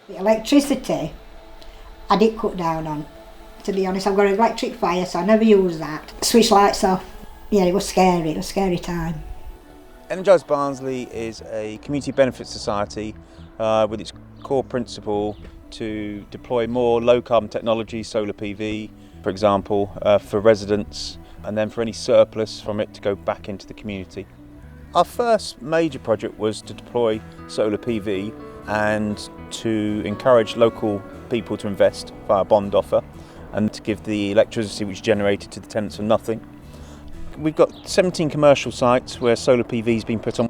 The electricity, I did cut down on. To be honest, I've got an electric fire, so I never use that. Switch lights off. Yeah, it was scary. It was a scary time. Energise Barnsley is a community benefit society with its core principle to deploy more low carbon technology, solar PV, for example, for residents, and then for any surplus from it to go back into the community. Our first major project was to deploy solar PV and to encourage local people to invest via a bond offer and to give the electricity which is generated to the tenants for nothing. We've got 17 commercial sites where solar PV has been put on.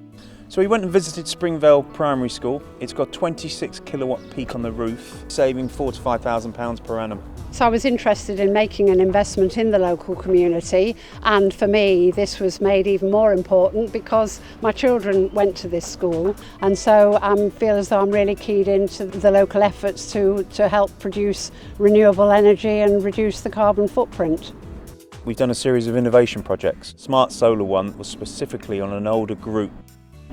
So we went and visited Springvale Primary School. It's got 26 kilowatt peak on the roof, saving £4,000 to £5,000 per annum. So I was interested in making an investment in the local community, and for me this was made even more important because my children went to this school, and so I feel as though I'm really keyed into the local efforts to help produce renewable energy and reduce the carbon footprint. We've done a series of innovation projects. Smart Solar one was specifically on an older group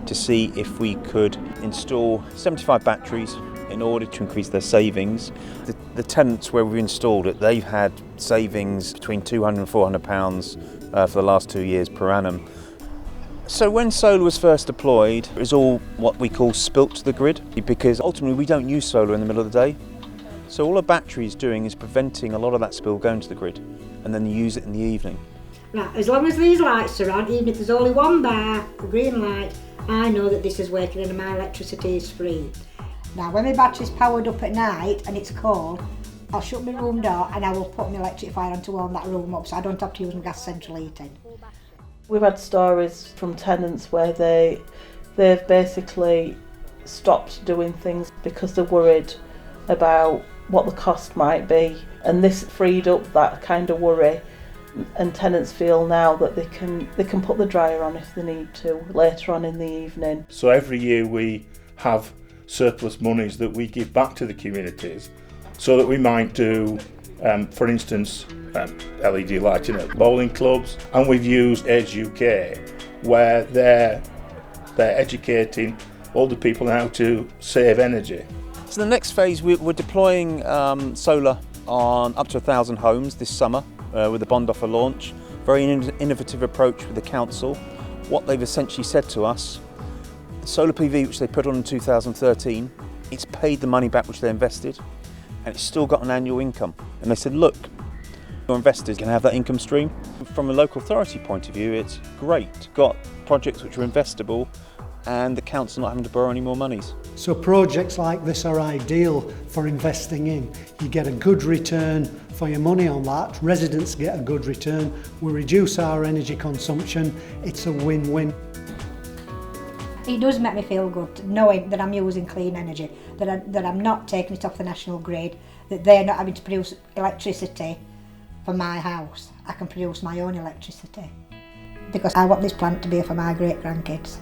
to see if we could install 75 batteries in order to increase their savings. The tenants where we've installed it, they've had savings between £200 and £400 for the last 2 years per annum. So when solar was first deployed, it was all what we call spilt to the grid, because ultimately we don't use solar in the middle of the day. So all a battery is doing is preventing a lot of that spill going to the grid, and then you use it in the evening. Right, as long as these lights are on, even if there's only one bar, a green light, I know that this is working and my electricity is free. Now when my battery's powered up at night and it's cold, I'll shut my room door and I will put my electric fire on to warm that room up so I don't have to use my gas central heating. We've had stories from tenants where they've basically stopped doing things because they're worried about what the cost might be, and this freed up that kind of worry, and tenants feel now that they can put the dryer on if they need to later on in the evening. So every year we have surplus monies that we give back to the communities, so that we might do, for instance, LED lighting at bowling clubs, and we've used Age UK where they're educating older people how to save energy. So the next phase, we're deploying solar on up to 1,000 homes this summer with a bond offer launch. Very innovative approach with the council. What they've essentially said to us, the solar PV which they put on in 2013, it's paid the money back which they invested, and it's still got an annual income. And they said, look, your investors can have that income stream. From a local authority point of view, it's great. Got projects which are investable, and the council not having to borrow any more monies. So projects like this are ideal for investing in. You get a good return for your money on that, residents get a good return, we reduce our energy consumption, it's a win-win. It does make me feel good knowing that I'm using clean energy, that I'm not taking it off the national grid, that they're not having to produce electricity for my house. I can produce my own electricity because I want this plant to be for my great grandkids.